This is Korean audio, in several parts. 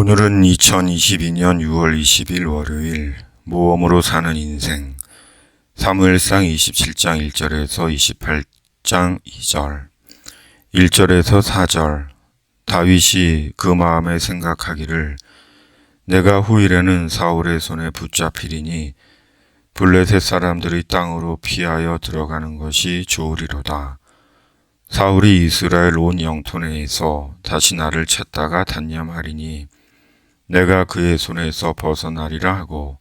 오늘은 2022년 6월 20일 월요일 모험으로 사는 인생 사무엘상 27장 1절에서 28장 2절 1절에서 4절 다윗이 그 마음에 생각하기를 내가 후일에는 사울의 손에 붙잡히리니 블레셋 사람들이 땅으로 피하여 들어가는 것이 좋으리로다. 사울이 이스라엘 온 영토 내에서 다시 나를 찾다가 단념하리니 내가 그의 손에서 벗어나리라 하고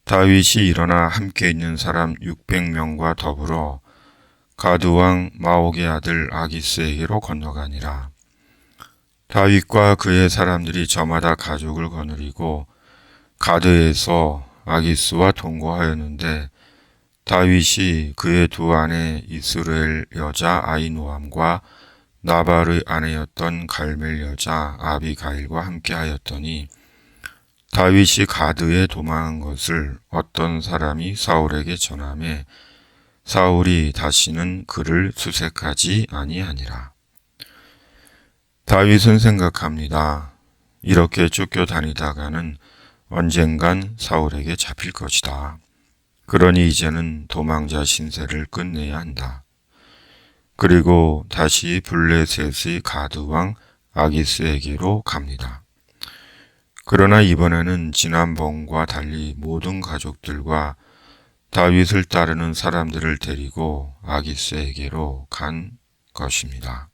다윗이 일어나 함께 있는 사람 600명과 더불어 가드왕 마옥의 아들 아기스에게로 건너가니라. 다윗과 그의 사람들이 저마다 가족을 거느리고 가드에서 아기스와 동거하였는데 다윗이 그의 두 아내 이스라엘 여자 아히노암과 나발의 아내였던 갈멜 여자 아비가일과 함께 하였더니 다윗이 가드에 도망한 것을 어떤 사람이 사울에게 전하매 사울이 다시는 그를 수색하지 아니하니라. 다윗은 생각합니다. 이렇게 쫓겨다니다가는 언젠간 사울에게 잡힐 것이다. 그러니 이제는 도망자 신세를 끝내야 한다. 그리고 다시 블레셋의 가드왕 아기스에게로 갑니다. 그러나 이번에는 지난번과 달리 모든 가족들과 다윗을 따르는 사람들을 데리고 아기스에게로 간 것입니다.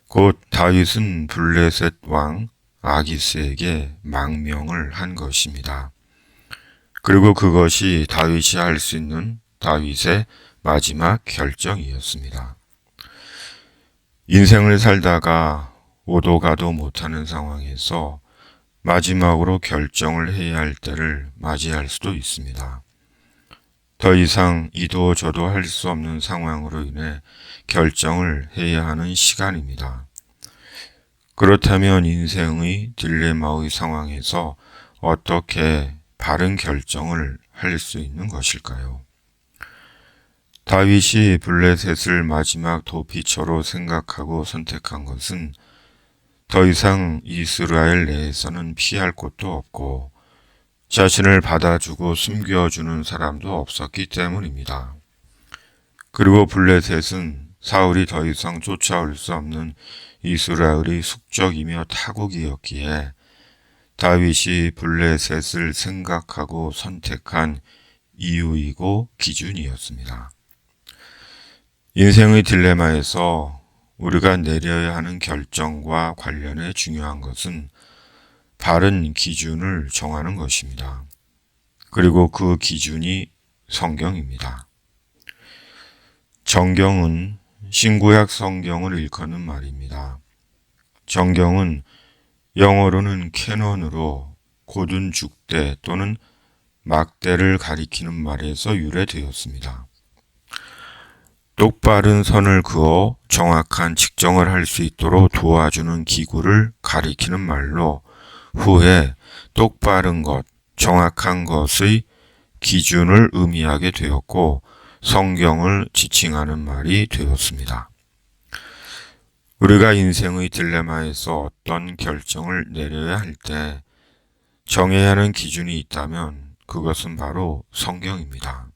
곧 다윗은 블레셋 왕 아기스에게 망명을 한 것입니다. 그리고 그것이 다윗이 할 수 있는 다윗의 마지막 결정이었습니다. 인생을 살다가 오도 가도 못하는 상황에서 마지막으로 결정을 해야 할 때를 맞이할 수도 있습니다. 더 이상 이도 저도 할 수 없는 상황으로 인해 결정을 해야 하는 시간입니다. 그렇다면 인생의 딜레마의 상황에서 어떻게 바른 결정을 할 수 있는 것일까요? 다윗이 블레셋을 마지막 도피처로 생각하고 선택한 것은 더 이상 이스라엘 내에서는 피할 곳도 없고 자신을 받아주고 숨겨주는 사람도 없었기 때문입니다. 그리고 블레셋은 사울이 더 이상 쫓아올 수 없는 이스라엘의 숙적이며 타국이었기에 다윗이 블레셋을 생각하고 선택한 이유이고 기준이었습니다. 인생의 딜레마에서 우리가 내려야 하는 결정과 관련해 중요한 것은 바른 기준을 정하는 것입니다. 그리고 그 기준이 성경입니다. 정경은 신구약 성경을 일컫는 말입니다. 정경은 영어로는 캐논으로 고든 죽대 또는 막대를 가리키는 말에서 유래되었습니다. 똑바른 선을 그어 정확한 측정을 할 수 있도록 도와주는 기구를 가리키는 말로 후에 똑바른 것, 정확한 것의 기준을 의미하게 되었고 성경을 지칭하는 말이 되었습니다. 우리가 인생의 딜레마에서 어떤 결정을 내려야 할 때 정해야 하는 기준이 있다면 그것은 바로 성경입니다.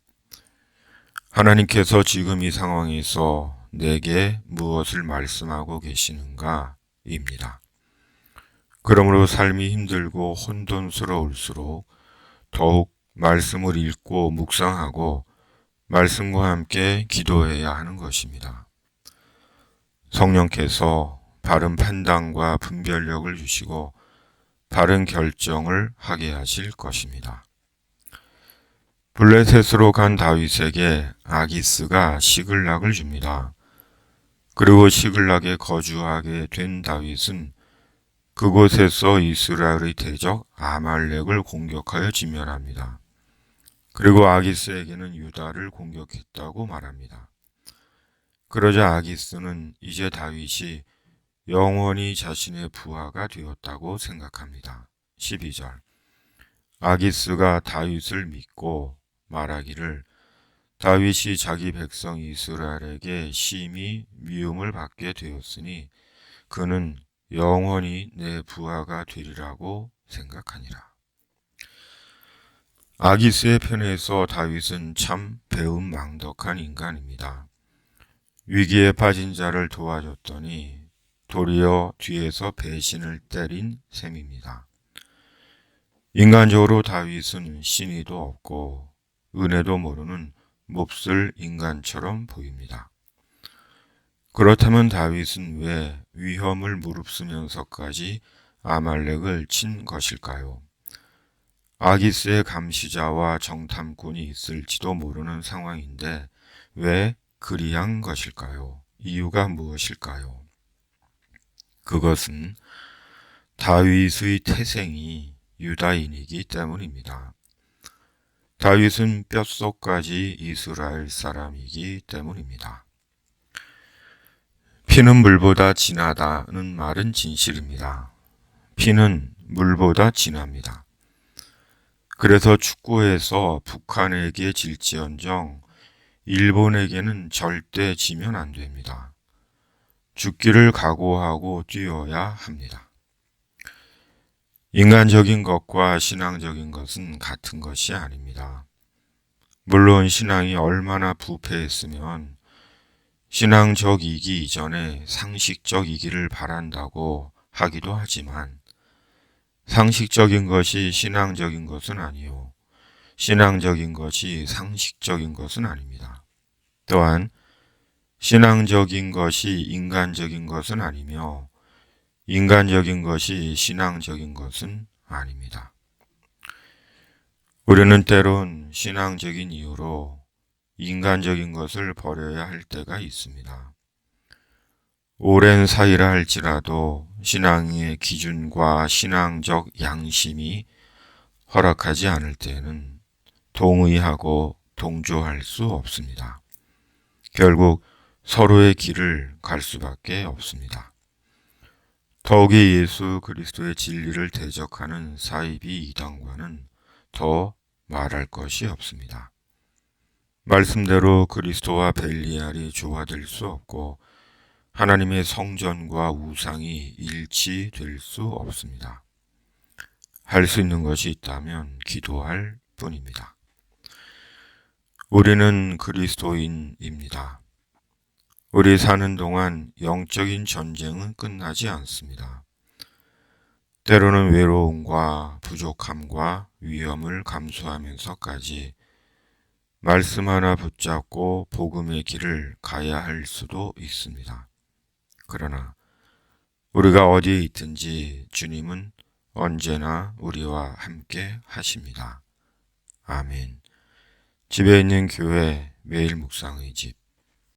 하나님께서 지금 이 상황에서 내게 무엇을 말씀하고 계시는가 입니다. 그러므로 삶이 힘들고 혼돈스러울수록 더욱 말씀을 읽고 묵상하고 말씀과 함께 기도해야 하는 것입니다. 성령께서 바른 판단과 분별력을 주시고 바른 결정을 하게 하실 것입니다. 블레셋으로 간 다윗에게 아기스가 시글락을 줍니다. 그리고 시글락에 거주하게 된 다윗은 그곳에서 이스라엘의 대적 아말렉을 공격하여 진멸합니다. 그리고 아기스에게는 유다를 공격했다고 말합니다. 그러자 아기스는 이제 다윗이 영원히 자신의 부하가 되었다고 생각합니다. 12절 아기스가 다윗을 믿고 말하기를 다윗이 자기 백성 이스라엘에게 심히 미움을 받게 되었으니 그는 영원히 내 부하가 되리라고 생각하니라. 아기스의 편에서 다윗은 참 배은망덕한 인간입니다. 위기에 빠진 자를 도와줬더니 도리어 뒤에서 배신을 때린 셈입니다. 인간적으로 다윗은 신의도 없고 은혜도 모르는 몹쓸 인간처럼 보입니다. 그렇다면 다윗은 왜 위험을 무릅쓰면서까지 아말렉을 친 것일까요? 아기스의 감시자와 정탐꾼이 있을지도 모르는 상황인데 왜 그리한 것일까요? 이유가 무엇일까요? 그것은 다윗의 태생이 유다인이기 때문입니다. 다윗은 뼛속까지 이스라엘 사람이기 때문입니다. 피는 물보다 진하다는 말은 진실입니다. 피는 물보다 진합니다. 그래서 축구에서 북한에게 질지언정 일본에게는 절대 지면 안 됩니다. 죽기를 각오하고 뛰어야 합니다. 인간적인 것과 신앙적인 것은 같은 것이 아닙니다. 물론 신앙이 얼마나 부패했으면 신앙적이기 이전에 상식적이기를 바란다고 하기도 하지만 상식적인 것이 신앙적인 것은 아니요. 신앙적인 것이 상식적인 것은 아닙니다. 또한 신앙적인 것이 인간적인 것은 아니며 인간적인 것이 신앙적인 것은 아닙니다. 우리는 때론 신앙적인 이유로 인간적인 것을 버려야 할 때가 있습니다. 오랜 사이라 할지라도 신앙의 기준과 신앙적 양심이 허락하지 않을 때는 동의하고 동조할 수 없습니다. 결국 서로의 길을 갈 수밖에 없습니다. 더욱이 예수 그리스도의 진리를 대적하는 사이비 이단과는 더 말할 것이 없습니다. 말씀대로 그리스도와 벨리알이 조화될 수 없고 하나님의 성전과 우상이 일치될 수 없습니다. 할 수 있는 것이 있다면 기도할 뿐입니다. 우리는 그리스도인입니다. 우리 사는 동안 영적인 전쟁은 끝나지 않습니다. 때로는 외로움과 부족함과 위험을 감수하면서까지 말씀 하나 붙잡고 복음의 길을 가야 할 수도 있습니다. 그러나 우리가 어디에 있든지 주님은 언제나 우리와 함께 하십니다. 아멘. 집에 있는 교회 매일 묵상의 집